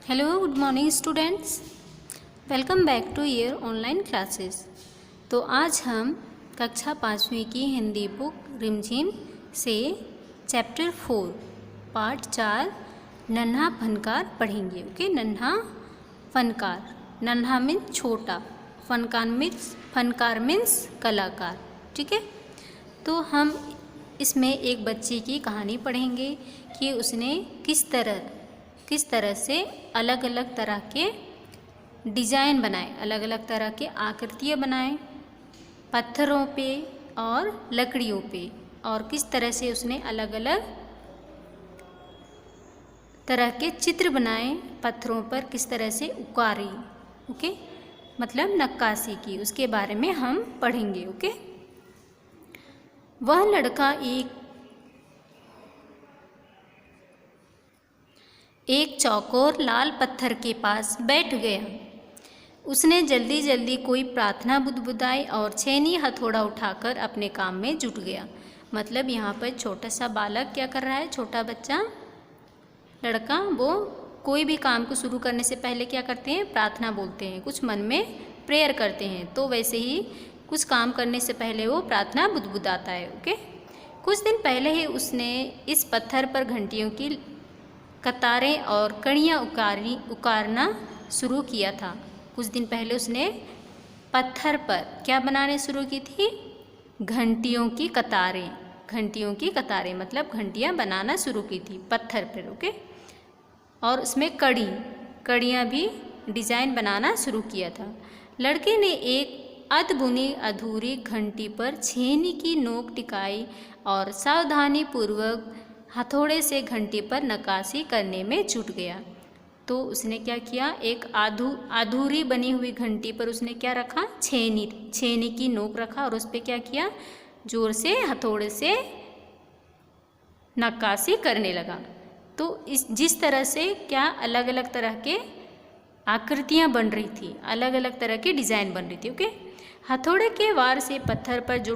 Hello, good morning students. Welcome back to your online classes. तो आज हम कक्षा 5वीं की हिंदी बुक रिमझिम से चैप्टर 4 पार्ट 4 नन्हा फनकार पढ़ेंगे। ओके, नन्हा फनकार। नन्हा मीन्स छोटा, फनकार मीन्स कलाकार। ठीक है, तो हम इसमें एक बच्चे की कहानी पढ़ेंगे कि उसने किस तरह से अलग अलग तरह के डिज़ाइन बनाए, अलग अलग तरह के आकृतियाँ बनाए पत्थरों पे और लकड़ियों पे, और किस तरह से उसने अलग अलग तरह के चित्र बनाए पत्थरों पर, किस तरह से उकारी। ओके, मतलब नक्काशी की, उसके बारे में हम पढ़ेंगे। ओके, वह लड़का एक चौकोर लाल पत्थर के पास बैठ गया। उसने जल्दी जल्दी कोई प्रार्थना बुदबुदाई और छेनी हथौड़ा उठाकर अपने काम में जुट गया। मतलब यहाँ पर छोटा सा बालक क्या कर रहा है, छोटा बच्चा, लड़का, वो कोई भी काम को शुरू करने से पहले क्या करते हैं, प्रार्थना बोलते हैं, कुछ मन में प्रेयर करते हैं। तो वैसे ही कुछ काम करने से पहले वो प्रार्थना बुदबुदाता है। ओके, कुछ दिन पहले ही उसने इस पत्थर पर घंटियों की कतारें और कड़ियाँ उकारना शुरू किया था। कुछ दिन पहले उसने पत्थर पर क्या बनाने शुरू की थी, घंटियों की कतारें मतलब घंटियाँ बनाना शुरू की थी पत्थर पर। ओके, और उसमें कड़ियाँ भी डिज़ाइन बनाना शुरू किया था। लड़के ने एक अधबुनी अधूरी घंटी पर छेनी की नोक टिकाई और सावधानी पूर्वक हथौड़े से घंटी पर नक्काशी करने में जुट गया। तो उसने क्या किया, एक अधूरी बनी हुई घंटी पर उसने क्या रखा, छेनी की नोक रखा और उस पर क्या किया, जोर से हथौड़े से नक्काशी करने लगा। तो जिस तरह से क्या अलग अलग तरह के आकृतियाँ बन रही थी, अलग अलग तरह के डिज़ाइन बन रही थी। ओके, हथौड़े के वार से पत्थर पर जो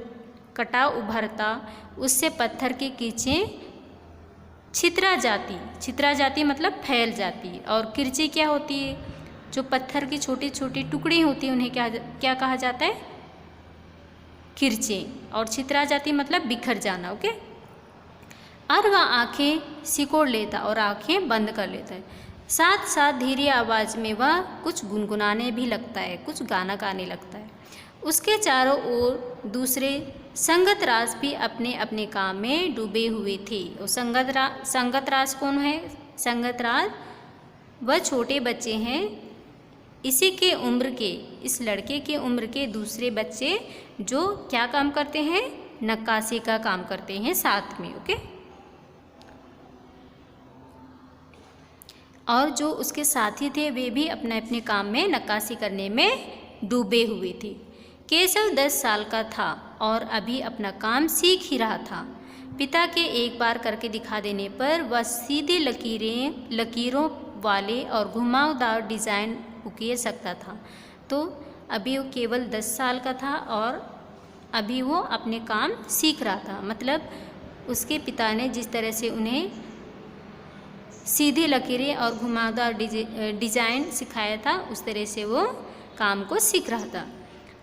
कटाव उभरता, उससे पत्थर की कीचें छितरा जाती मतलब फैल जाती। और किरची क्या होती है, जो पत्थर की छोटी छोटी टुकड़ी होती है, उन्हें क्या कहा जाता है, किरचें। और छितरा जाती मतलब बिखर जाना। ओके, और वह आंखें सिकोड़ लेता और आंखें बंद कर लेता है। साथ साथ धीरे आवाज़ में वह कुछ गुनगुनाने भी लगता है, कुछ गाना गाने लगता है। उसके चारों ओर दूसरे संगतराज भी अपने अपने काम में डूबे हुए थे। और संगतराज कौन है, संगतराज वह छोटे बच्चे हैं, इस लड़के के उम्र के दूसरे बच्चे जो क्या काम करते हैं, नक्काशी का काम करते हैं साथ में। ओके, और जो उसके साथी थे वे भी अपने अपने काम में नक्काशी करने में डूबे हुए थे। केशव 10 साल का था और अभी अपना काम सीख ही रहा था। पिता के एक बार करके दिखा देने पर वह सीधी लकीरों वाले और घुमावदार डिज़ाइन उकेर सकता था। तो अभी वो केवल 10 साल का था और अभी वो अपने काम सीख रहा था। मतलब उसके पिता ने जिस तरह से उन्हें सीधी लकीरें और घुमावदार डिज़ाइन सिखाया था, उस तरह से वो काम को सीख रहा था।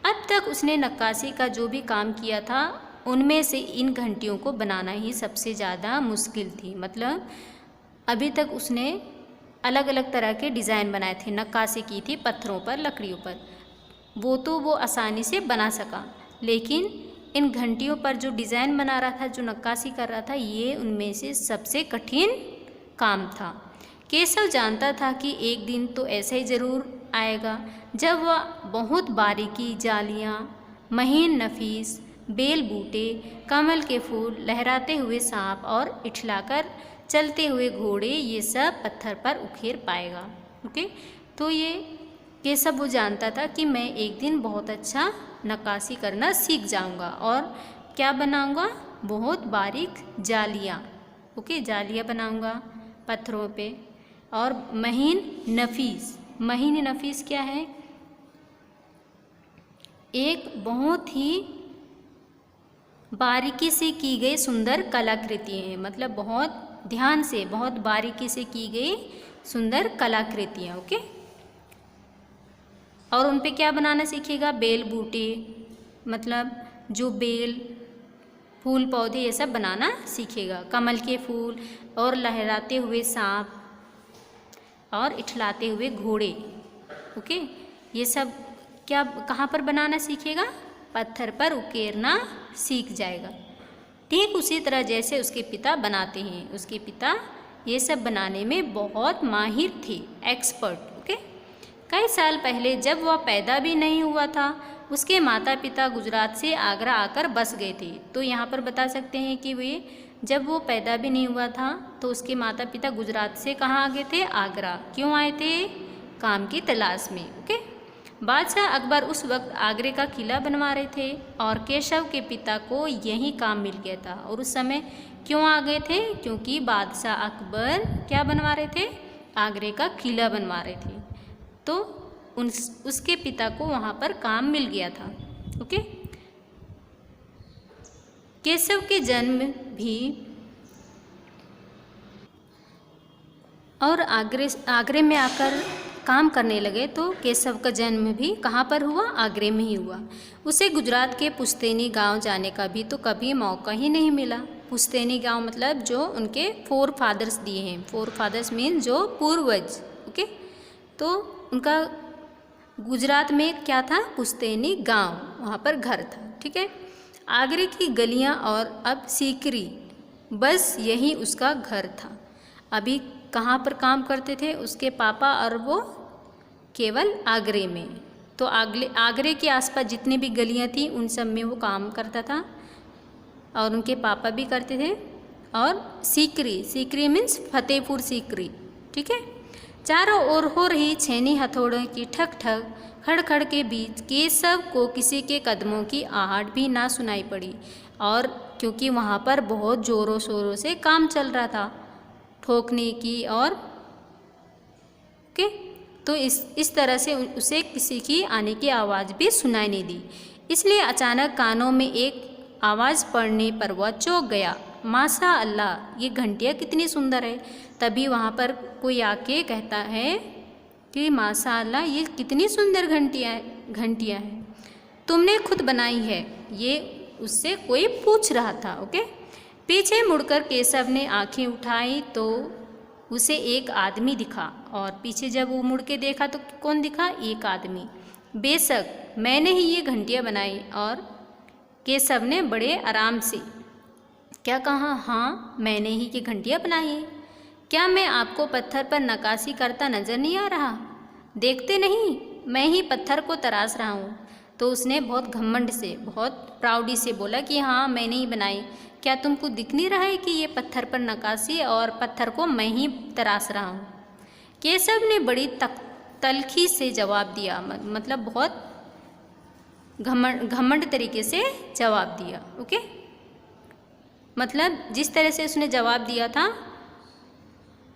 अब तक उसने नक्काशी का जो भी काम किया था, उनमें से इन घंटियों को बनाना ही सबसे ज़्यादा मुश्किल थी। मतलब अभी तक उसने अलग अलग तरह के डिज़ाइन बनाए थे, नक्काशी की थी पत्थरों पर, लकड़ियों पर, वो आसानी से बना सका। लेकिन इन घंटियों पर जो डिज़ाइन बना रहा था, जो नक्काशी कर रहा था, ये उनमें से सबसे कठिन काम था। केशव जानता था कि एक दिन तो ऐसा ही ज़रूर आएगा जब वह बहुत बारीकी जालियाँ, महीन नफीस बेल बूटे, कमल के फूल, लहराते हुए सांप और इठलाकर चलते हुए घोड़े, ये सब पत्थर पर उकेर पाएगा। ओके, तो ये केशव वो जानता था कि मैं एक दिन बहुत अच्छा नक्काशी करना सीख जाऊंगा और क्या बनाऊंगा, बहुत बारीक जालियाँ। ओके, जालियाँ बनाऊंगा पत्थरों पे। और महीन नफीस क्या है, एक बहुत ही बारीकी से की गई सुंदर कलाकृति है। मतलब बहुत ध्यान से, बहुत बारीकी से की गई सुंदर कलाकृतियाँ। ओके, और उन पे क्या बनाना सीखेगा? बेल बूटे, मतलब जो बेल फूल पौधे ये सब बनाना सीखेगा। कमल के फूल और लहराते हुए सांप और इठलाते हुए घोड़े। ओके, ये सब क्या कहाँ पर बनाना सीखेगा? पत्थर पर उकेरना सीख जाएगा। ठीक उसी तरह जैसे उसके पिता बनाते हैं। उसके पिता ये सब बनाने में बहुत माहिर थे, एक्सपर्ट। ओके, कई साल पहले जब वह पैदा भी नहीं हुआ था, उसके माता पिता गुजरात से आगरा आकर बस गए थे। तो यहाँ पर बता सकते हैं कि वे जब वो पैदा भी नहीं हुआ था तो उसके माता पिता गुजरात से कहाँ आ गए थे? आगरा। क्यों आए थे? काम की तलाश में। ओके, बादशाह अकबर उस वक्त आगरे का किला बनवा रहे थे और केशव के पिता को यही काम मिल गया था। और उस समय क्यों आ गए थे? क्योंकि बादशाह अकबर क्या बनवा रहे थे? आगरे का किला बनवा रहे थे। तो उसके पिता को वहाँ पर काम मिल गया था। ओके, केशव के जन्म भी और आगरे में आकर काम करने लगे। तो केशव का जन्म भी कहाँ पर हुआ? आगरे में ही हुआ। उसे गुजरात के पुश्तैनी गांव जाने का भी तो कभी मौका ही नहीं मिला। पुश्तैनी गांव मतलब जो उनके फोर फादर्स दिए हैं। फोर फादर्स मीन जो पूर्वज। ओके, तो उनका गुजरात में क्या था? पुश्तैनी गांव, वहाँ पर घर था। ठीक है, आगरे की गलियाँ और अब सीकरी, बस यही उसका घर था। अभी कहाँ पर काम करते थे उसके पापा? और वो केवल आगरे में। तो आगरे के आसपास जितनी भी गलियाँ थी उन सब में वो काम करता था और उनके पापा भी करते थे। और सीकरी, सीकरी मीन्स फतेहपुर सीकरी। ठीक है, चारों ओर हो रही छेनी हथौड़ों की ठक ठक खड़खड़ के बीच केशव को किसी के कदमों की आहट भी ना सुनाई पड़ी। और क्योंकि वहाँ पर बहुत ज़ोरों शोरों से काम चल रहा था, ठोकने की और ओके, तो इस तरह से उसे किसी की आने की आवाज़ भी सुनाई नहीं दी। इसलिए अचानक कानों में एक आवाज़ पड़ने पर वह चौंक गया। माशा अल्लाह, ये घंटियाँ कितनी सुंदर है। तभी वहाँ पर कोई आके कहता है कि माशा अल्लाह, ये कितनी सुंदर घंटियाँ हैं, तुमने खुद बनाई है? ये उससे कोई पूछ रहा था। ओके, पीछे मुड़कर केशव ने आंखें उठाई तो उसे एक आदमी दिखा। और पीछे जब वो मुड़ के देखा तो कौन दिखा? एक आदमी। बेशक मैंने ही ये घंटियाँ बनाई। और केशव ने बड़े आराम से क्या कहा? हाँ, मैंने ही ये घंटियाँ बनाई हैं। क्या मैं आपको पत्थर पर नक्काशी करता नजर नहीं आ रहा? देखते नहीं, मैं ही पत्थर को तराश रहा हूँ। तो उसने बहुत घमंड से, बहुत प्राउडी से बोला कि हाँ, मैंने ही बनाई। क्या तुमको दिख नहीं रहा है कि ये पत्थर पर नक्काशी और पत्थर को मैं ही तराश रहा हूँ? केशव ने बड़ी तल्खी से जवाब दिया, मतलब बहुत घमंड तरीके से जवाब दिया। ओके, मतलब जिस तरह से उसने जवाब दिया था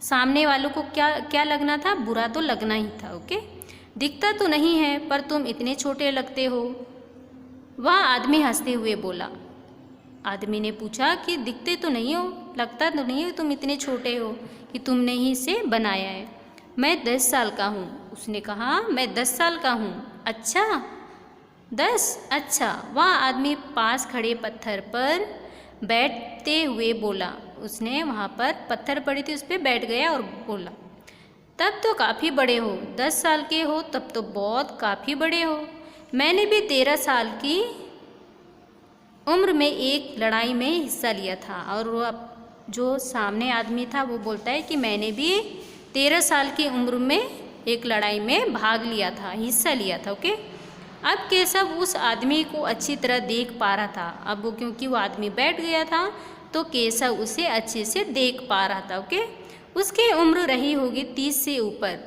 सामने वालों को क्या लगना था? बुरा तो लगना ही था। ओके, दिखता तो नहीं है पर तुम इतने छोटे लगते हो। वह आदमी हंसते हुए बोला। आदमी ने पूछा कि दिखते तो नहीं हो, लगता तो नहीं हो तुम इतने छोटे हो कि तुमने ही इसे बनाया है। मैं 10 साल का हूँ। उसने कहा, मैं 10 साल का हूँ। अच्छा, 10? अच्छा। वह आदमी पास खड़े पत्थर पर बैठते हुए बोला। उसने वहाँ पर पत्थर पड़ी थी, उस पर बैठ गया और बोला, तब तो काफ़ी बड़े हो, 10 साल के हो तब तो बहुत काफ़ी बड़े हो। मैंने भी 13 साल की उम्र में एक लड़ाई में हिस्सा लिया था। और वो जो सामने आदमी था वो बोलता है कि मैंने भी 13 साल की उम्र में एक लड़ाई में भाग लिया था, हिस्सा लिया था। ओके, अब केशव उस आदमी को अच्छी तरह देख पा रहा था। अब वो क्योंकि वो आदमी बैठ गया था तो केशव उसे अच्छे से देख पा रहा था। ओके, उसकी उम्र रही होगी 30 से ऊपर,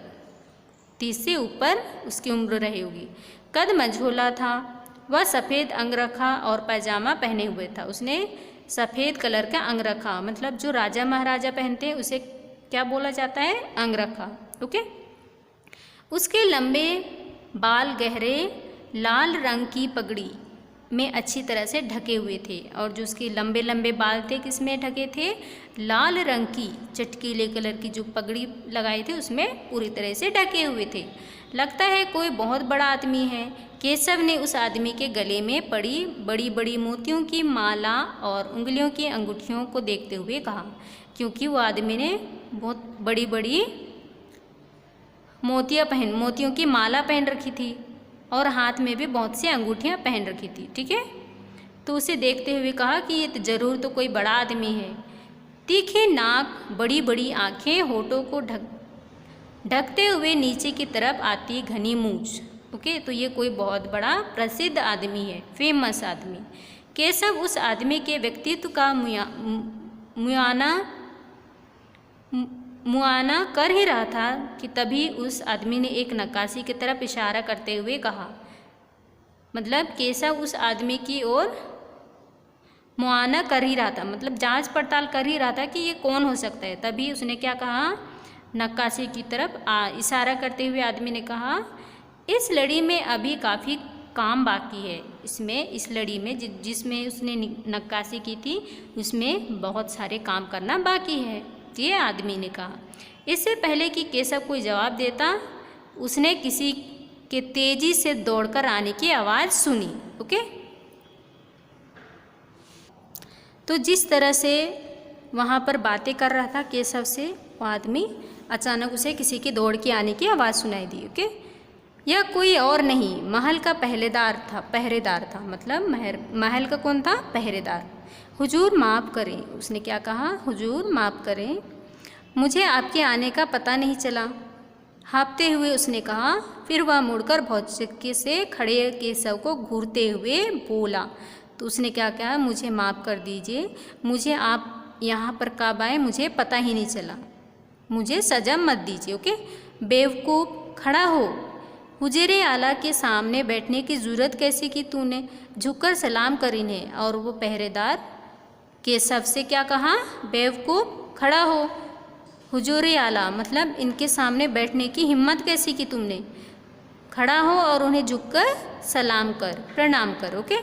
30 से ऊपर उसकी उम्र रही होगी। कद मझोला था। वह सफ़ेद अंगरखा और पैजामा पहने हुए था। उसने सफ़ेद कलर का अंगरखा, मतलब जो राजा महाराजा पहनते हैं उसे क्या बोला जाता है? अंगरखा। ओके, उसके लंबे बाल, गहरे लाल रंग की पगड़ी में अच्छी तरह से ढके हुए थे और जो उसके लंबे लंबे बाल थे किसमें ढके थे, लाल रंग की चटकीले कलर की जो पगड़ी लगाई थी उसमें पूरी तरह से ढके हुए थे। लगता है कोई बहुत बड़ा आदमी है। केशव ने उस आदमी के गले में पड़ी बड़ी बड़ी मोतियों की माला और उंगलियों की अंगूठियों को देखते हुए कहा, क्योंकि वो आदमी ने बहुत बड़ी बड़ी मोतियों की माला पहन रखी थी और हाथ में भी बहुत सी अंगूठियाँ पहन रखी थी। ठीक है, तो उसे देखते हुए कहा कि ये तो ज़रूर तो कोई बड़ा आदमी है। तीखे नाक, बड़ी बड़ी आँखें, होठों को ढकते हुए नीचे की तरफ आती घनी मूंछ। ओके, तो ये कोई बहुत बड़ा प्रसिद्ध आदमी है, फेमस आदमी। केशव उस आदमी के व्यक्तित्व का मुआयना कर ही रहा था कि तभी उस आदमी ने एक नक्काशी की तरफ इशारा करते हुए कहा, मतलब केशव उस आदमी की ओर मुआयना कर ही रहा था, मतलब जांच पड़ताल कर ही रहा था कि ये कौन हो सकता है। तभी उसने क्या कहा, नक्काशी की तरफ इशारा करते हुए आदमी ने कहा, इस लड़ी में अभी काफ़ी काम बाकी है। इस लड़ी में जिसमें उसने नक्काशी की थी उसमें बहुत सारे काम करना बाकी है, ये आदमी ने कहा। इससे पहले कि केशव कोई जवाब देता, उसने किसी के तेजी से दौड़कर आने की आवाज़ सुनी। ओके, तो जिस तरह से वहाँ पर बातें कर रहा था केशव से, वो आदमी अचानक उसे किसी की दौड़ के आने की आवाज़ सुनाई दी। ओके, यह कोई और नहीं, महल का पहरेदार था, मतलब महल का कौन था, पहरेदार। हुजूर माफ़ करें, उसने क्या कहा, हुजूर माफ़ करें, मुझे आपके आने का पता नहीं चला, हाँफते हुए उसने कहा। फिर वह मुड़कर भौचक्के से खड़े केशव को घूरते हुए बोला। तो उसने क्या कहा, मुझे माफ़ कर दीजिए, मुझे आप यहाँ पर कब आए मुझे पता ही नहीं चला, मुझे सज़ा मत दीजिए। ओके, बेवकूफ़, खड़ा हो, हुजूर आला के सामने बैठने की ज़रूरत कैसी की तूने, झुककर सलाम कर इन्हें। और वो पहरेदार केशव से क्या कहा, बेवकूफ़, खड़ा हो, हुजूर आला, मतलब इनके सामने बैठने की हिम्मत कैसी की तुमने, खड़ा हो और उन्हें झुककर सलाम कर, प्रणाम कर। ओके,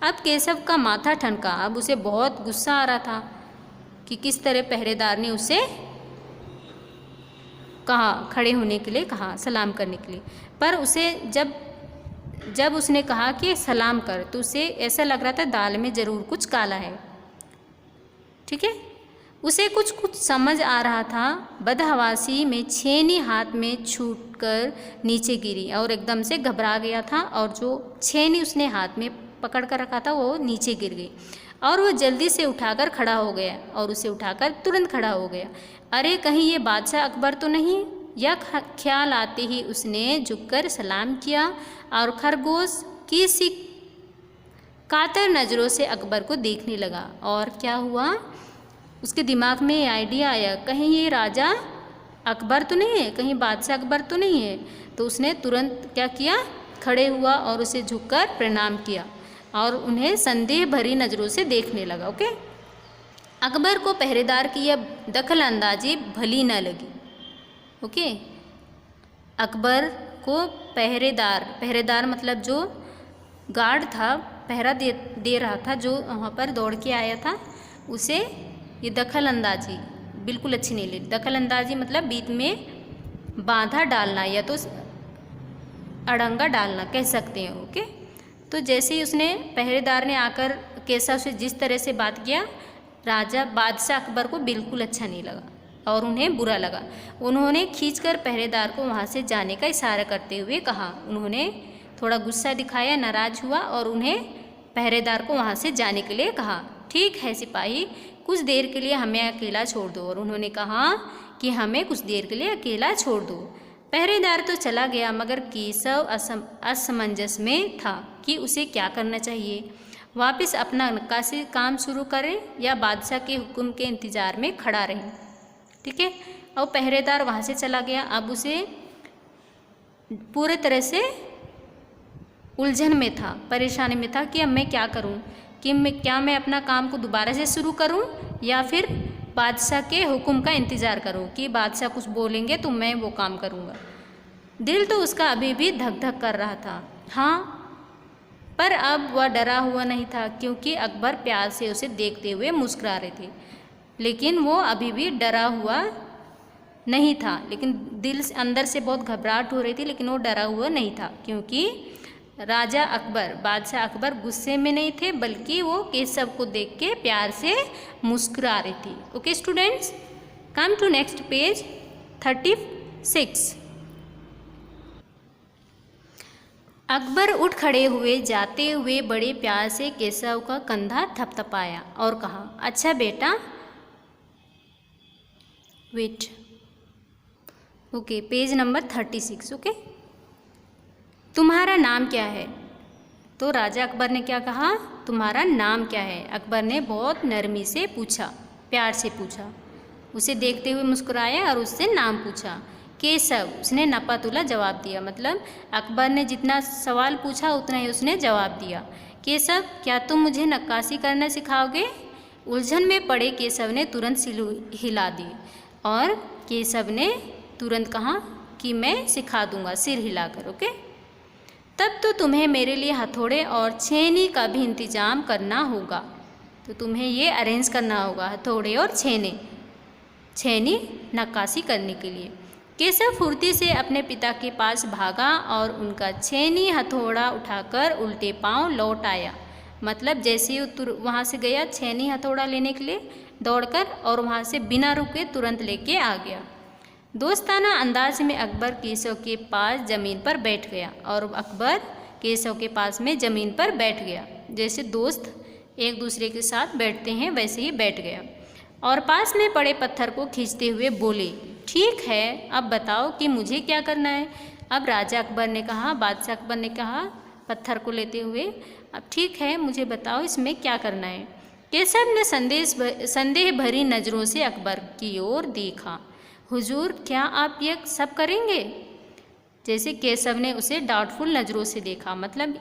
अब केशव का माथा ठनका, अब उसे बहुत गुस्सा आ रहा था कि किस तरह पहरेदार ने उसे कहा, खड़े होने के लिए कहा, सलाम करने के लिए। पर उसे जब उसने कहा कि सलाम कर, तो उसे ऐसा लग रहा था दाल में ज़रूर कुछ काला है। ठीक है, उसे कुछ समझ आ रहा था। बदहवासी में छेनी हाथ में छूटकर नीचे गिरी और एकदम से घबरा गया था, और जो छेनी उसने हाथ में पकड़ कर रखा था वो नीचे गिर गई और वो जल्दी से उठाकर खड़ा हो गया और उसे उठाकर तुरंत खड़ा हो गया। अरे कहीं ये बादशाह अकबर तो नहीं, यह ख्याल आते ही उसने झुककर सलाम किया और खरगोश की सी कातर नज़रों से अकबर को देखने लगा। और क्या हुआ, उसके दिमाग में आइडिया आया, कहीं ये राजा अकबर तो नहीं है, कहीं बादशाह अकबर तो नहीं है। तो उसने तुरंत क्या किया, खड़े हुआ और उसे झुककर प्रणाम किया और उन्हें संदेह भरी नज़रों से देखने लगा। ओके, अकबर को पहरेदार की यह दखल अंदाजी भली न लगी। ओके, अकबर को पहरेदार मतलब जो गार्ड था, पहरा दे रहा था, जो वहाँ पर दौड़ के आया था, उसे ये दखल अंदाजी बिल्कुल अच्छी नहीं लगी। दखल अंदाजी मतलब बीच में बाधा डालना या तो अड़ंगा डालना कह सकते हैं। ओके, तो जैसे ही उसने पहरेदार ने आकर केशव से जिस तरह से बात किया, बादशाह अकबर को बिल्कुल अच्छा नहीं लगा और उन्हें बुरा लगा। उन्होंने खींचकर पहरेदार को वहाँ से जाने का इशारा करते हुए कहा। उन्होंने थोड़ा गुस्सा दिखाया, नाराज़ हुआ और उन्हें पहरेदार को वहाँ से जाने के लिए कहा। ठीक है सिपाही, कुछ देर के लिए हमें अकेला छोड़ दो। और उन्होंने कहा कि हमें कुछ देर के लिए अकेला छोड़ दो। पहरेदार तो चला गया, मगर केशव असमंजस में था कि उसे क्या करना चाहिए, वापस अपना नक्काशी काम शुरू करें या बादशाह के हुक्म के इंतज़ार में खड़ा रहे। ठीक है, और पहरेदार वहाँ से चला गया। अब उसे पूरे तरह से उलझन में था, परेशानी में था कि अब मैं क्या करूं, कि मैं अपना काम को दोबारा से शुरू करूं या फिर बादशाह के हुक्म का इंतज़ार करूं कि बादशाह कुछ बोलेंगे तो मैं वो काम करूंगा। दिल तो उसका अभी भी धक धक कर रहा था। हाँ, पर अब वह डरा हुआ नहीं था, क्योंकि अकबर प्यार से उसे देखते हुए मुस्कुरा रहे थे। लेकिन वो अभी भी डरा हुआ नहीं था, लेकिन दिल से अंदर से बहुत घबराहट हो रही थी, लेकिन वो डरा हुआ नहीं था, क्योंकि राजा अकबर, बादशाह अकबर गुस्से में नहीं थे, बल्कि वो केशव को देख के प्यार से मुस्कुरा रही थी। Okay students, come to next page 36। Akbar उठ खड़े हुए, जाते हुए बड़े प्यार से केशव का कंधा थपथपाया और कहा, अच्छा बेटा, wait. Okay, page number 36। Okay, तुम्हारा नाम क्या है? तो राजा अकबर ने क्या कहा, तुम्हारा नाम क्या है? अकबर ने बहुत नरमी से पूछा, प्यार से पूछा, उसे देखते हुए मुस्कुराया और उससे नाम पूछा। केशव, उसने नपातुला जवाब दिया। मतलब अकबर ने जितना सवाल पूछा उतना ही उसने जवाब दिया। केशव, क्या तुम मुझे नक्काशी करना सिखाओगे? उलझन में पड़े केशव ने तुरंत सिर हिला दी और केशव ने तुरंत कहा कि मैं सिखा दूंगा, सिर हिलाकर। ओके, तब तो तुम्हें मेरे लिए हथौड़े और छेनी का भी इंतजाम करना होगा। तो तुम्हें ये अरेंज करना होगा, हथौड़े और छेनी नक्काशी करने के लिए। केशव फुर्ती से अपने पिता के पास भागा और उनका छेनी हथौड़ा उठाकर उल्टे पांव लौट आया। मतलब जैसे ही वहाँ से गया छेनी हथौड़ा लेने के लिए दौड़कर, और वहाँ से बिना रुके तुरंत लेके आ गया। दोस्ताना अंदाज में अकबर केशव के पास ज़मीन पर बैठ गया और अकबर केशव के पास में ज़मीन पर बैठ गया। जैसे दोस्त एक दूसरे के साथ बैठते हैं वैसे ही बैठ गया और पास में पड़े पत्थर को खींचते हुए बोले, ठीक है, अब बताओ कि मुझे क्या करना है? अब राजा अकबर ने कहा, बादशाह अकबर ने कहा पत्थर को लेते हुए, अब ठीक है, मुझे बताओ इसमें क्या करना है? केशव ने संदेह भरी नज़रों से अकबर की ओर देखा। हुजूर, क्या आप ये सब करेंगे? जैसे केशव ने उसे डाउटफुल नज़रों से देखा, मतलब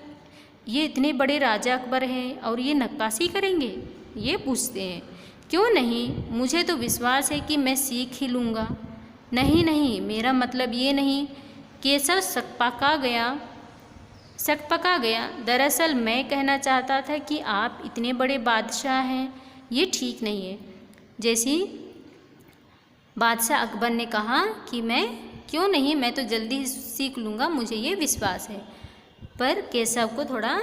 ये इतने बड़े राजा अकबर हैं और ये नक्काशी करेंगे, ये पूछते हैं। क्यों नहीं, मुझे तो विश्वास है कि मैं सीख ही लूँगा। नहीं नहीं, मेरा मतलब ये नहीं। केशव सकपका गया। दरअसल मैं कहना चाहता था कि आप इतने बड़े बादशाह हैं, ये ठीक नहीं है। जैसी बादशाह अकबर ने कहा कि क्यों नहीं, मैं तो जल्दी सीख लूँगा, मुझे ये विश्वास है। पर केशव को थोड़ा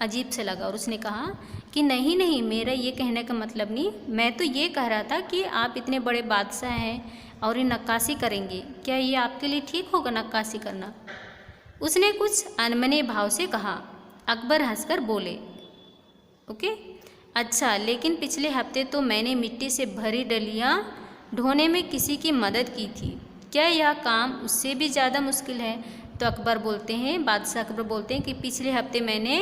अजीब से लगा और उसने कहा कि नहीं नहीं, मेरा ये कहने का मतलब नहीं, मैं तो ये कह रहा था कि आप इतने बड़े बादशाह हैं और ये नक्काशी करेंगे, क्या ये आपके लिए ठीक होगा नक्काशी करना? उसने कुछ अनमने भाव से कहा। अकबर हंसकर बोले, ओके, अच्छा, लेकिन पिछले हफ्ते तो मैंने मिट्टी से भरी डलियाँ ढोने में किसी की मदद की थी, क्या यह काम उससे भी ज़्यादा मुश्किल है? तो अकबर बोलते हैं, बादशाह अकबर बोलते हैं कि पिछले हफ्ते मैंने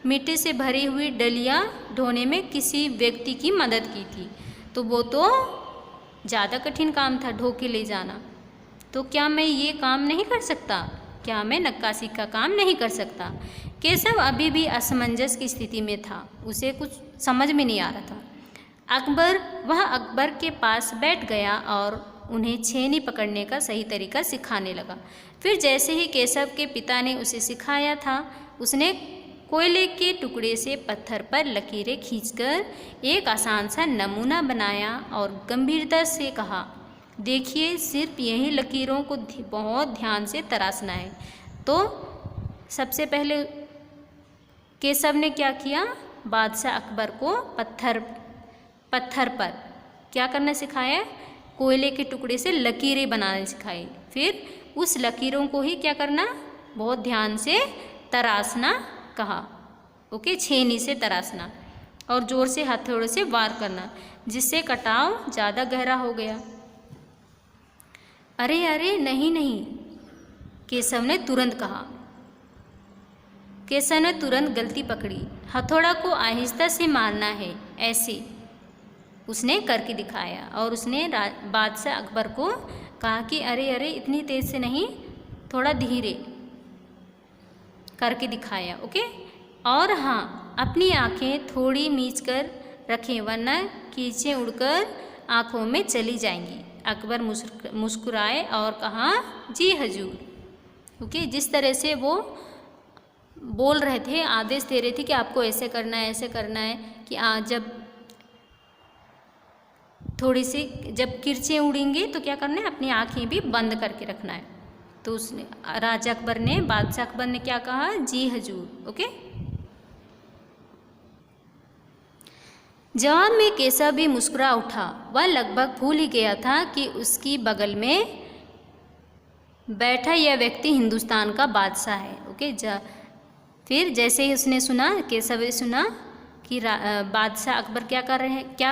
मिट्टी से भरी हुई डलियाँ ढोने में किसी व्यक्ति की मदद की थी, तो वो तो ज़्यादा कठिन काम था, ढो के ले जाना। तो क्या मैं ये काम नहीं कर सकता? क्या मैं नक्काशी का काम नहीं कर सकता? केशव अभी भी असमंजस की स्थिति में था, उसे कुछ समझ में नहीं आ रहा था। वह अकबर के पास बैठ गया और उन्हें छेनी पकड़ने का सही तरीका सिखाने लगा। फिर जैसे ही केशव के पिता ने उसे सिखाया था, उसने कोयले के टुकड़े से पत्थर पर लकीरें खींचकर एक आसान सा नमूना बनाया और गंभीरता से कहा, देखिए, सिर्फ यही लकीरों को बहुत ध्यान से तराशना है। तो सबसे पहले केशव ने क्या किया, बादशाह अकबर को पत्थर पर क्या करना सिखाया, कोयले के टुकड़े से लकीरें बनाना सिखाई। फिर उस लकीरों को ही क्या करना, बहुत ध्यान से तराशना कहा। ओके, छेनी से तराशना और ज़ोर से हथौड़े से वार करना, जिससे कटाव ज़्यादा गहरा हो गया। अरे अरे, नहीं नहीं, केशव ने तुरंत कहा। केशव ने तुरंत गलती पकड़ी। हथौड़ा को आहिस्ता से मारना है, ऐसे उसने करके दिखाया और उसने बादशाह अकबर को कहा कि अरे अरे, इतनी तेज़ से नहीं, थोड़ा धीरे करके दिखाया। ओके, और हाँ, अपनी आंखें थोड़ी मीच कर रखें, वरना कीचें उड़कर आँखों में चली जाएंगी। अकबर मुस्कुराए और कहा, जी हजूर। ओके, जिस तरह से वो बोल रहे थे, आदेश दे रहे थे कि आपको ऐसे करना है, ऐसे करना है, कि जब थोड़ी सी जब किरचें उड़ेंगी तो क्या करना है, अपनी आँखें भी बंद करके रखना है। तो उसने राजा अकबर ने, बादशाह अकबर ने क्या कहा, जी हजूर। ओके। जवाब में केशव भी मुस्कुरा उठा। वह लगभग भूल ही गया था कि उसकी बगल में बैठा यह व्यक्ति हिंदुस्तान का बादशाह है। ओके। फिर जैसे ही उसने सुना, केशव ने सुना कि बादशाह अकबर क्या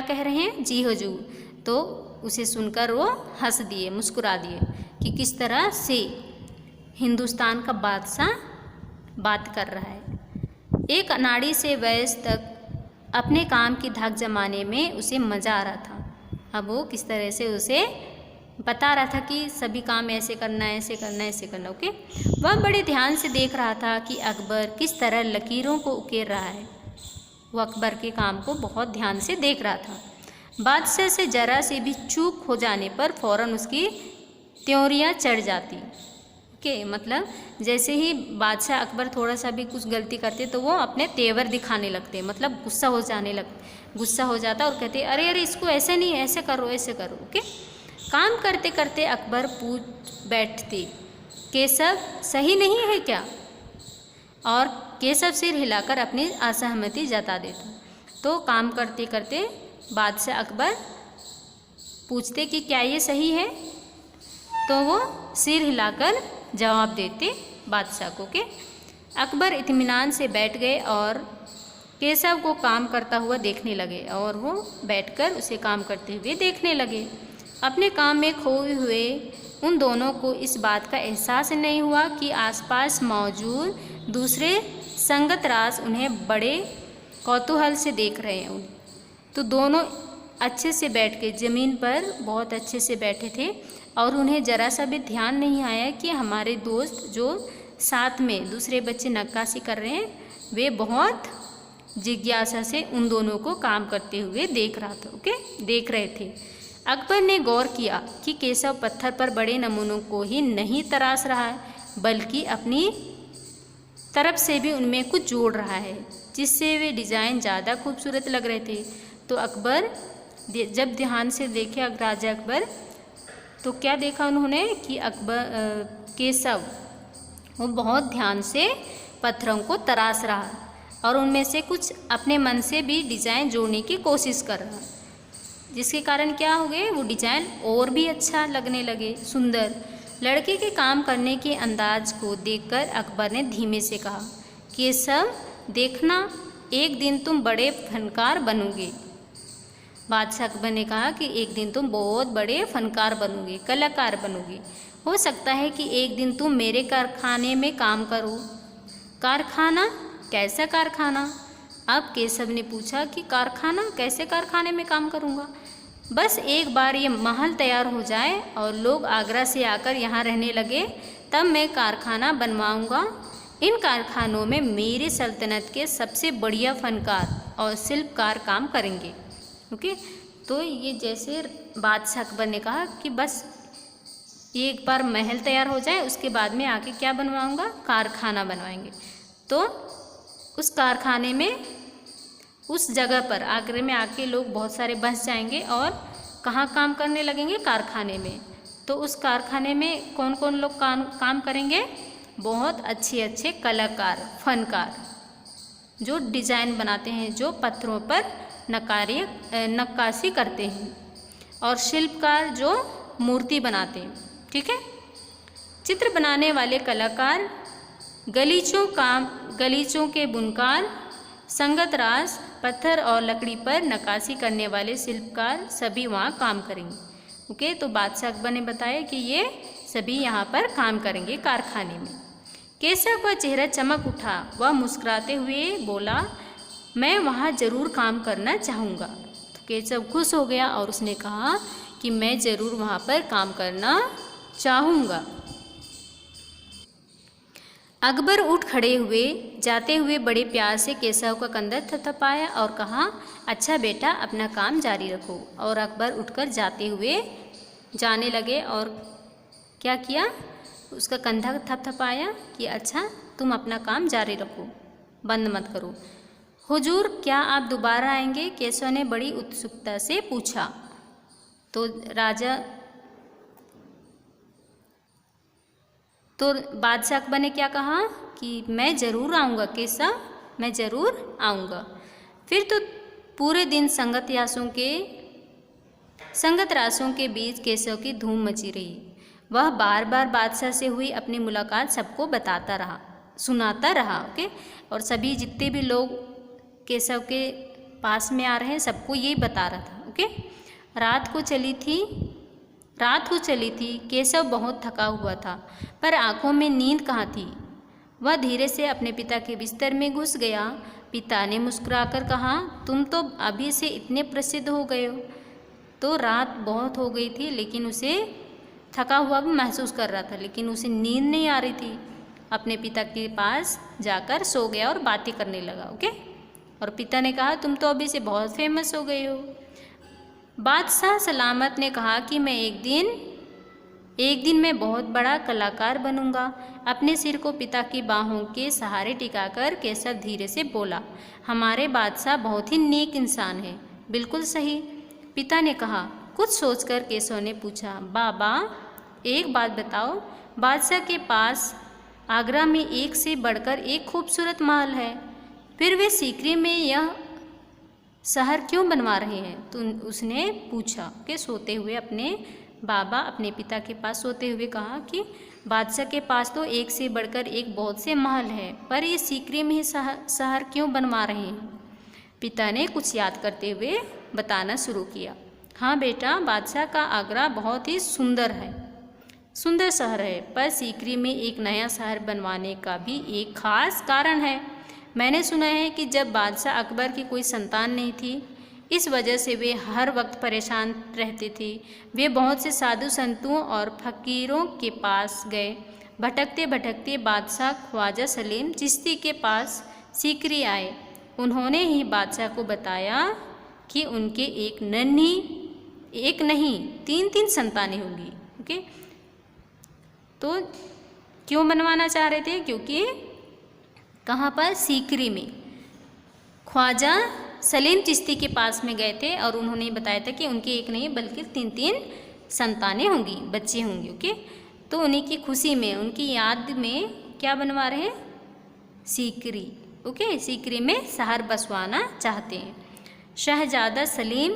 कह रहे हैं, जी हुजूर, तो उसे सुनकर वो हंस दिए, मुस्कुरा दिए कि किस तरह से हिंदुस्तान का बादशाह बात कर रहा है। एक अनाड़ी से वयस्क तक अपने काम की धाक जमाने में उसे मज़ा आ रहा था। अब वो किस तरह से उसे बता रहा था कि सभी काम ऐसे करना है, ऐसे करना है, ऐसे करना। ओके। वह बड़े ध्यान से देख रहा था कि अकबर किस तरह लकीरों को उकेर रहा है। वो अकबर के काम को बहुत ध्यान से देख रहा था। बादशाह से जरा से भी चूक हो जाने पर फौरन उसकी त्योरियां चढ़ जाती। ओके। मतलब जैसे ही बादशाह अकबर थोड़ा सा भी कुछ गलती करते तो वो अपने तेवर दिखाने लगते, मतलब गुस्सा हो जाता और कहते अरे अरे इसको ऐसे नहीं, ऐसे करो, ऐसे करो। ओके। काम करते करते अकबर पूछ बैठते, केशव सही नहीं है क्या? और केशव सिर हिलाकर अपनी असहमति जता देता। तो काम करते करते बादशाह अकबर पूछते कि क्या ये सही है? तो वो सिर हिलाकर जवाब देते बादशाह को। के अकबर इत्मीनान से बैठ गए और केशव को काम करता हुआ देखने लगे, और वो बैठकर उसे काम करते हुए देखने लगे। अपने काम में खोए हुए उन दोनों को इस बात का एहसास नहीं हुआ कि आसपास मौजूद दूसरे संगत राज उन्हें बड़े कौतूहल से देख रहे हैं। तो दोनों अच्छे से बैठ के ज़मीन पर बहुत अच्छे से बैठे थे, और उन्हें जरा सा भी ध्यान नहीं आया कि हमारे दोस्त जो साथ में दूसरे बच्चे नक्काशी कर रहे हैं, वे बहुत जिज्ञासा से उन दोनों को काम करते हुए देख रहे थे। अकबर ने गौर किया कि केशव पत्थर पर बड़े नमूनों को ही नहीं तराश रहा है, बल्कि अपनी तरफ से भी उनमें कुछ जोड़ रहा है, जिससे वे डिज़ाइन ज़्यादा खूबसूरत लग रहे थे। तो अकबर जब ध्यान से देखे राजा अकबर, तो क्या देखा उन्होंने कि केशव वो बहुत ध्यान से पत्थरों को तराश रहा है, और उनमें से कुछ अपने मन से भी डिज़ाइन जोड़ने की कोशिश कर रहा, जिसके कारण क्या हो गए, वो डिज़ाइन और भी अच्छा लगने लगे, सुंदर। लड़के के काम करने के अंदाज को देखकर अकबर ने धीमे से कहा, केशव देखना, एक दिन तुम बड़े फनकार बनोगे। बादशाह अकबर ने कहा कि एक दिन तुम बहुत बड़े फनकार बनोगे, कलाकार बनोगे। हो सकता है कि एक दिन तुम मेरे कारखाने में काम करो। कारखाना? कैसा कारखाना? अब केशव ने पूछा कि कारखाना, कैसे कारखाने में काम करूँगा? बस एक बार ये महल तैयार हो जाए और लोग आगरा से आकर यहाँ रहने लगे, तब मैं कारखाना बनवाऊँगा। इन कारखानों में मेरी सल्तनत के सबसे बढ़िया फनकार और शिल्पकार काम करेंगे। ओके। तो ये जैसे बादशाह अकबर ने कहा कि बस एक बार महल तैयार हो जाए, उसके बाद में आके क्या बनवाऊँगा, कारखाना बनवाएंगे। तो उस कारखाने में, उस जगह पर आगरे में आके लोग बहुत सारे बस जाएंगे और कहाँ काम करने लगेंगे, कारखाने में। तो उस कारखाने में कौन कौन लोग काम करेंगे, बहुत अच्छे अच्छे कलाकार, फनकार, जो डिज़ाइन बनाते हैं, जो पत्थरों पर नक्काशी करते हैं, और शिल्पकार जो मूर्ति बनाते हैं। ठीक है। चित्र बनाने वाले कलाकार, गलीचों के बुनकार, संगत राज, पत्थर और लकड़ी पर नक्काशी करने वाले शिल्पकार सभी वहाँ काम करेंगे। ओके। तो बादशाह अकबर ने बताया कि ये सभी यहाँ पर काम करेंगे कारखाने में। केशव का चेहरा चमक उठा। वह मुस्कुराते हुए बोला, मैं वहाँ ज़रूर काम करना चाहूँगा। तो केशव खुश हो गया और उसने कहा कि मैं ज़रूर वहाँ पर काम करना चाहूँगा। अकबर उठ खड़े हुए, जाते हुए बड़े प्यार से केशव का कंधा थपथपाया और कहा, अच्छा बेटा, अपना काम जारी रखो। और अकबर उठकर जाने लगे और क्या किया, उसका कंधा थपथपाया कि अच्छा तुम अपना काम जारी रखो, बंद मत करो। हुजूर क्या आप दोबारा आएंगे? केशव ने बड़ी उत्सुकता से पूछा। तो बादशाह अकबर ने क्या कहा कि मैं ज़रूर आऊँगा केशव, मैं ज़रूर आऊँगा। फिर तो पूरे दिन संगत रासों के बीच केशव की धूम मची रही। वह बार बार बादशाह से हुई अपनी मुलाकात सबको सुनाता रहा। ओके, और सभी जितने भी लोग केशव के पास में आ रहे हैं सबको यही बता रहा था। ओके, रात को चली थी। केशव बहुत थका हुआ था, पर आंखों में नींद कहाँ थी। वह धीरे से अपने पिता के बिस्तर में घुस गया। पिता ने मुस्कुराकर कहा, तुम तो अभी से इतने प्रसिद्ध हो गए हो। तो रात बहुत हो गई थी, लेकिन उसे थका हुआ भी महसूस कर रहा था, लेकिन उसे नींद नहीं आ रही थी। अपने पिता के पास जाकर सो गया और बातें करने लगा। ओके, और पिता ने कहा, तुम तो अभी से बहुत फेमस हो गए हो। बादशाह सलामत ने कहा कि मैं एक दिन मैं बहुत बड़ा कलाकार बनूंगा। अपने सिर को पिता की बाहों के सहारे टिकाकर केशव धीरे से बोला, हमारे बादशाह बहुत ही नेक इंसान है। बिल्कुल सही, पिता ने कहा। कुछ सोचकर केशव ने पूछा, बाबा एक बात बताओ, बादशाह के पास आगरा में एक से बढ़कर एक खूबसूरत महल है, फिर वे सीकरी में यह शहर क्यों बनवा रहे हैं? तो उसने पूछा कि सोते हुए अपने पिता के पास सोते हुए कहा कि बादशाह के पास तो एक से बढ़कर एक बहुत से महल है, पर ये सीकरी में ही शहर क्यों बनवा रहे हैं? पिता ने कुछ याद करते हुए बताना शुरू किया। हाँ बेटा, बादशाह का आगरा बहुत ही सुंदर शहर है, पर सीकरी में एक नया शहर बनवाने का भी एक खास कारण है। मैंने सुना है कि जब बादशाह अकबर की कोई संतान नहीं थी, इस वजह से वे हर वक्त परेशान रहते थे। वे बहुत से साधु संतों और फकीरों के पास गए। भटकते भटकते बादशाह ख्वाजा सलीम चिश्ती के पास सीकरी आए। उन्होंने ही बादशाह को बताया कि उनके एक नहीं 3 संतानें होंगी। ओके, तो क्यों बनवाना चाह रहे थे? क्योंकि कहाँ पर? सीकरी में। ख्वाजा सलीम चिश्ती के पास में गए थे और उन्होंने बताया था कि उनके एक नहीं बल्कि 3 संतानें होंगी, बच्चे होंगे। ओके, तो उन्हीं की खुशी में, उनकी याद में क्या बनवा रहे हैं? सीकरी। ओके, सीकरी में शहर बसवाना चाहते हैं। शहजादा सलीम,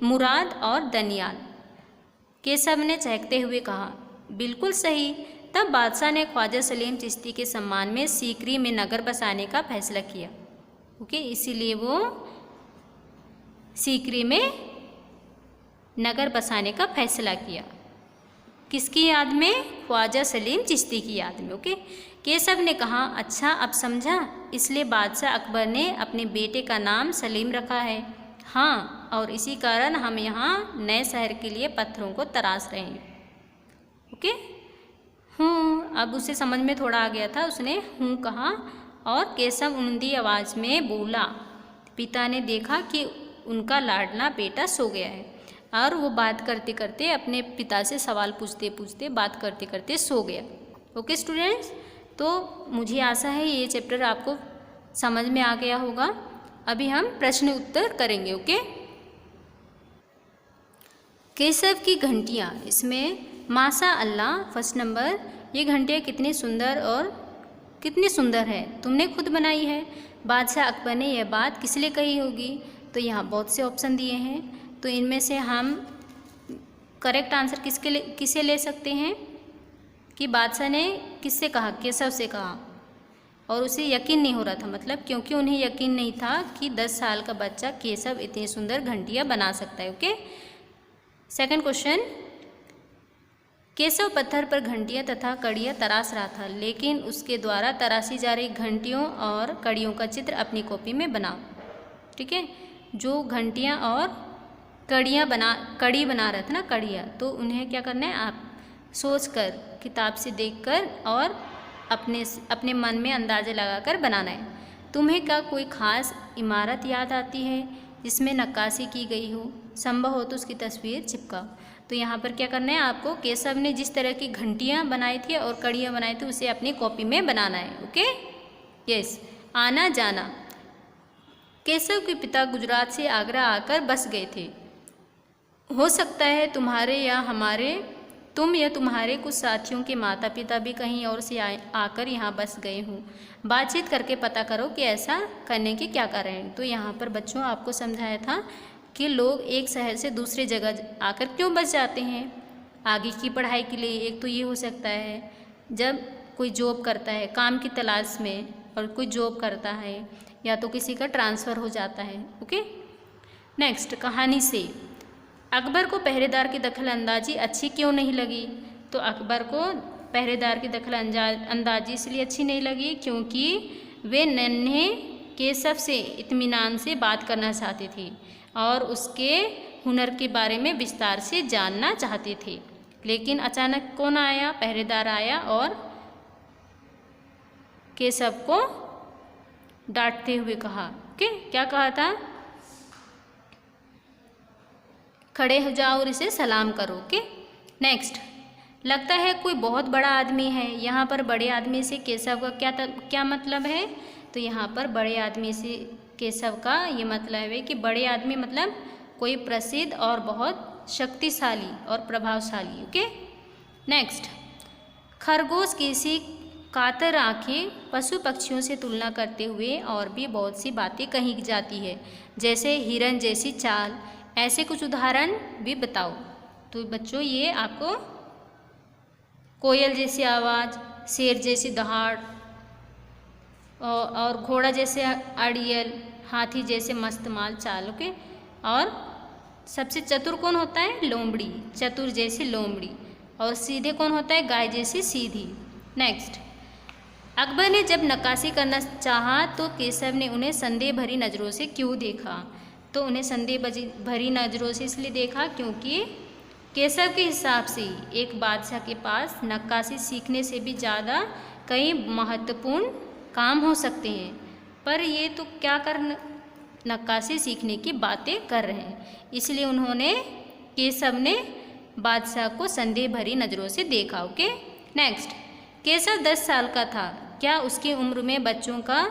मुराद और दनियाल। केशव ने चहकते हुए कहा, बिल्कुल सही। तब बादशाह ने ख्वाजा सलीम चिश्ती के सम्मान में सीकरी में नगर बसाने का फैसला किया। ओके, इसीलिए वो सीकरी में नगर बसाने का फैसला किया। किसकी याद में? ख्वाजा सलीम चिश्ती की याद में। ओके, केशव ने कहा, अच्छा अब समझा, इसलिए बादशाह अकबर ने अपने बेटे का नाम सलीम रखा है। हाँ, और इसी कारण हम यहाँ नए शहर के लिए पत्थरों को तराश रहे हैं। ओके, अब उसे समझ में थोड़ा आ गया था, उसने कहा और केशव ऊंधी आवाज़ में बोला। पिता ने देखा कि उनका लाडला बेटा सो गया है और वो बात करते करते अपने पिता से सवाल पूछते पूछते बात करते करते सो गया। ओके स्टूडेंट्स, तो मुझे आशा है ये चैप्टर आपको समझ में आ गया होगा। अभी हम प्रश्न उत्तर करेंगे। ओके, केशव की घंटियाँ, इसमें माशा अल्लाह फर्स्ट नंबर, ये घंटियाँ कितनी सुंदर है, तुमने खुद बनाई है। बादशाह अकबर ने यह बात किस लिए कही होगी? तो यहाँ बहुत से ऑप्शन दिए हैं, तो इनमें से हम करेक्ट आंसर किसे ले सकते हैं कि बादशाह ने किससे कहा? केशव से कहा, और उसे यकीन नहीं हो रहा था, मतलब क्योंकि उन्हें यकीन नहीं था कि 10 साल का बच्चा केशव इतनी सुंदर घंटियाँ बना सकता है। ओके, सेकंड क्वेश्चन, केशव पत्थर पर घंटियाँ तथा कड़ियाँ तराश रहा था, लेकिन उसके द्वारा तराशी जा रही घंटियों और कड़ियों का चित्र अपनी कॉपी में बनाओ। ठीक है, जो घंटियाँ और कड़ी बना रहे थे ना, कड़ियाँ, तो उन्हें क्या करना है? आप सोच कर, किताब से देखकर और अपने मन में अंदाज़ा लगाकर बनाना है। तुम्हें क्या कोई ख़ास इमारत याद आती है जिसमें नक्काशी की गई हो? संभव हो तो उसकी तस्वीर चिपकाओ। तो यहाँ पर क्या करना है आपको, केशव ने जिस तरह की घंटियाँ बनाई थी और कड़ियाँ बनाई थी उसे अपनी कॉपी में बनाना है। Okay, yes. आना जाना। केशव के पिता गुजरात से आगरा आकर बस गए थे। हो सकता है तुम या तुम्हारे कुछ साथियों के माता पिता भी कहीं और से आकर यहाँ बस गए हों। बातचीत करके पता करो कि ऐसा करने के क्या कारण हैं। तो यहाँ पर बच्चों आपको समझाया था कि लोग एक शहर से दूसरे जगह आकर क्यों बस जाते हैं, आगे की पढ़ाई के लिए। एक तो ये हो सकता है जब कोई जॉब करता है काम की तलाश में, और कोई जॉब करता है, या तो किसी का ट्रांसफ़र हो जाता है। ओके, नेक्स्ट, कहानी से। अकबर को पहरेदार की दखल अंदाजी अच्छी क्यों नहीं लगी? तो अकबर को पहरेदार की दखल अंदाजी इसलिए अच्छी नहीं लगी क्योंकि वे नन्हे केशव से इत्मीनान से बात करना चाहते थे और उसके हुनर के बारे में विस्तार से जानना चाहते थे। लेकिन अचानक कौन आया? पहरेदार आया और केशव को डांटते हुए कहा कि क्या कहा था? खड़े हो जाओ और इसे सलाम करो। ओके, नेक्स्ट, लगता है कोई बहुत बड़ा आदमी है। यहाँ पर बड़े आदमी से केशव का क्या मतलब है? तो यहाँ पर बड़े आदमी से केशव का ये मतलब है कि बड़े आदमी मतलब कोई प्रसिद्ध और बहुत शक्तिशाली और प्रभावशाली। ओके, नेक्स्ट, खरगोश किसी कातर आंखें पशु पक्षियों से तुलना करते हुए और भी बहुत सी बातें कही जाती है, जैसे हिरन जैसी चाल। ऐसे कुछ उदाहरण भी बताओ। तो बच्चों ये आपको कोयल जैसी आवाज़, शेर जैसी दहाड़, और घोड़ा जैसे अड़ियल, हाथी जैसे मस्तमाल चाल। ओके, और सबसे चतुर कौन होता है? लोमड़ी, चतुर जैसी लोमड़ी। और सीधे कौन होता है? गाय जैसी सीधी। नेक्स्ट, अकबर ने जब नक्काशी करना चाहा तो केशव ने उन्हें संदेह भरी नज़रों से क्यों देखा? तो उन्हें संदेह भरी नज़रों से इसलिए देखा क्योंकि केशव के हिसाब से एक बादशाह के पास नक्काशी सीखने से भी ज़्यादा कई महत्वपूर्ण काम हो सकते हैं, पर ये तो क्या कर नक्काशी सीखने की बातें कर रहे हैं। इसलिए केशव ने बादशाह को संदेह भरी नज़रों से देखा। ओके, नेक्स्ट, केशव 10 साल का था। क्या उसकी उम्र में बच्चों का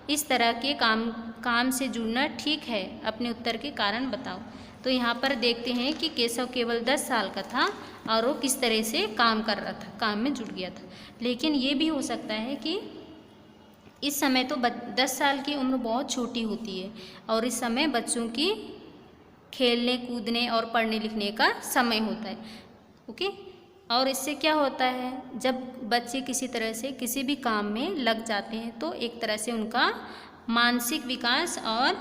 इस तरह के काम से जुड़ना ठीक है? अपने उत्तर के कारण बताओ। तो यहाँ पर देखते हैं कि केशव केवल 10 साल का था और वो किस तरह से काम कर रहा था, काम में जुड़ गया था। लेकिन ये भी हो सकता है कि इस समय तो 10 साल की उम्र बहुत छोटी होती है और इस समय बच्चों की खेलने कूदने और पढ़ने लिखने का समय होता है। ओके, और इससे क्या होता है, जब बच्चे किसी तरह से किसी भी काम में लग जाते हैं तो एक तरह से उनका मानसिक विकास और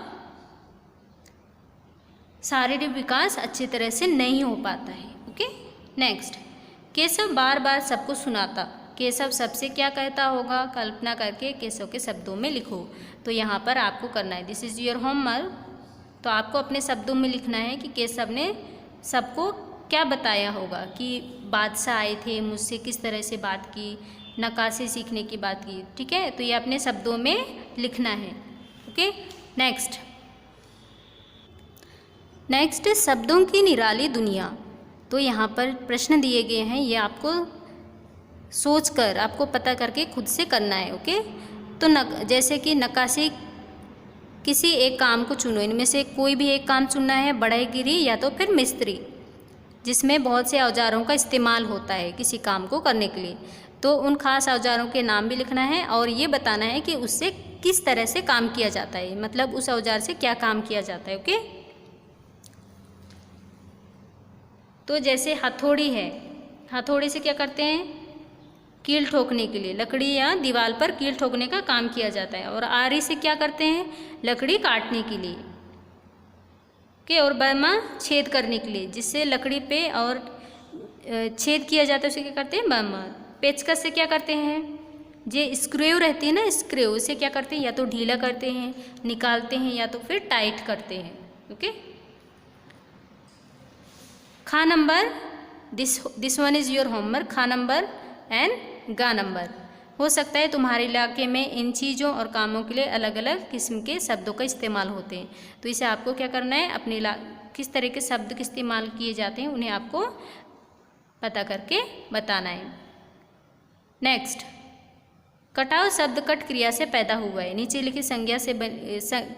शारीरिक विकास अच्छी तरह से नहीं हो पाता है। ओके, नेक्स्ट, केशव बार बार सबको सुनाता। केशव सबसे क्या कहता होगा? कल्पना करके केशव के शब्दों में लिखो। तो यहाँ पर आपको करना है, दिस इज़ योर होमवर्क। तो आपको अपने शब्दों में लिखना है कि केशव ने सबको क्या बताया होगा कि बादशाह आए थे, मुझसे किस तरह से बात की, नक्काशी सीखने की बात की। ठीक है, तो ये अपने शब्दों में लिखना है। ओके, नेक्स्ट, शब्दों की निराली दुनिया। तो यहाँ पर प्रश्न दिए गए हैं, ये आपको सोचकर आपको पता करके खुद से करना है। ओके, तो जैसे कि नक्काशी, किसी एक काम को चुनो, इनमें से कोई भी एक काम चुनना है, बढ़ईगिरी या तो फिर मिस्त्री, जिसमें बहुत से औजारों का इस्तेमाल होता है किसी काम को करने के लिए। तो उन खास औजारों के नाम भी लिखना है और ये बताना है कि उससे किस तरह से काम किया जाता है, मतलब उस औजार से क्या काम किया जाता है। ओके, तो जैसे हथौड़ी है, हथौड़ी से क्या करते हैं? कील ठोकने के लिए, लकड़ी या दीवार पर कील ठोकने का काम किया जाता है। और आरी से क्या करते हैं? लकड़ी काटने के लिए। ओके, और बर्मा छेद करने के लिए, जिससे लकड़ी पे और छेद किया जाता है उसे क्या करते हैं? बर्मा। पेचकस से क्या करते हैं? जो स्क्रू रहती है ना, स्क्रू से क्या करते हैं? या तो ढीला करते हैं, निकालते हैं, या तो फिर टाइट करते हैं। ओके, खा number, this one is your homework. खा नंबर एंड गा नंबर। हो सकता है तुम्हारे इलाके में इन चीज़ों और कामों के लिए अलग अलग किस्म के शब्दों का इस्तेमाल होते हैं, तो इसे आपको क्या करना है? अपने किस तरह के शब्द के इस्तेमाल किए जाते हैं उन्हें आपको पता करके बताना है। नेक्स्ट, कटाव शब्द कट क्रिया से पैदा हुआ है। नीचे लिखी संज्ञा से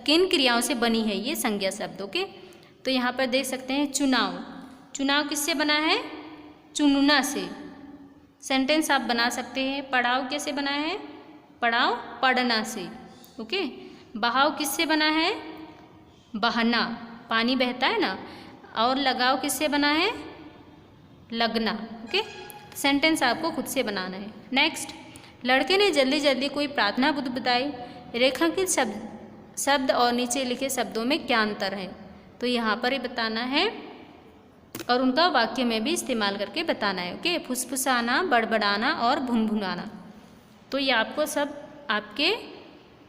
किन क्रियाओं से बनी है ये संज्ञा शब्द? ओके, तो यहाँ पर देख सकते हैं चुनाव। चुनाव किससे बना है? चुनना से। सेंटेंस आप बना सकते हैं। पड़ाव कैसे बना है? पड़ाव पढ़ना से। ओके, बहाव किससे बना है? बहना, पानी बहता है ना। और लगाव किससे बना है? लगना। ओके, सेंटेंस आपको खुद से बनाना है। नेक्स्ट, लड़के ने जल्दी जल्दी कोई प्रार्थना बुद्ध बताई। रेखांकित शब्द और नीचे लिखे शब्दों में क्या अंतर है? तो यहाँ पर ही बताना है और उनका वाक्य में भी इस्तेमाल करके बताना है। ओके, फुसफुसाना, बड़बड़ाना और भुनभुनाना। तो ये आपको सब आपके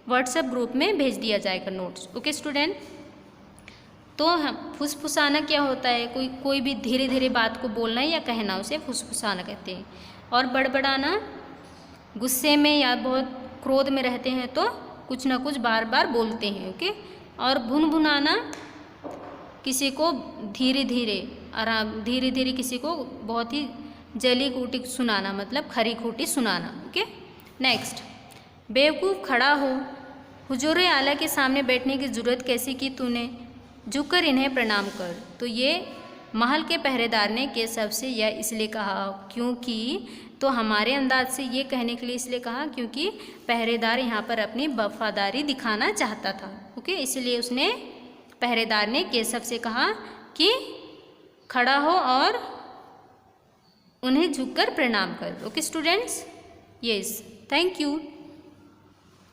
व्हाट्सएप ग्रुप में भेज दिया जाएगा नोट्स। ओके स्टूडेंट, तो हम फुसफुसाना क्या होता है? कोई भी धीरे धीरे बात को बोलना या कहना, उसे फुसफुसाना कहते हैं। और बड़बड़ाना, गुस्से में या बहुत क्रोध में रहते हैं तो कुछ ना कुछ बार बार बोलते हैं। ओके, और भुनभुनाना किसी को धीरे धीरे किसी को बहुत ही जली कूटी सुनाना, मतलब खरी खोटी सुनाना। ओके, नेक्स्ट, बेवकूफ़ खड़ा हो। हुजूर आला के सामने बैठने की ज़रूरत कैसी की तूने? झुककर इन्हें प्रणाम कर। तो ये महल के पहरेदार ने केशव से यह इसलिए कहा क्योंकि, तो हमारे अंदाज से ये कहने के लिए इसलिए कहा क्योंकि पहरेदार यहाँ पर अपनी वफादारी दिखाना चाहता था। ओके, इसलिए उसने पहरेदार ने केशव से कहा कि खड़ा हो और उन्हें झुककर प्रणाम कर। Okay students, yes, thank you.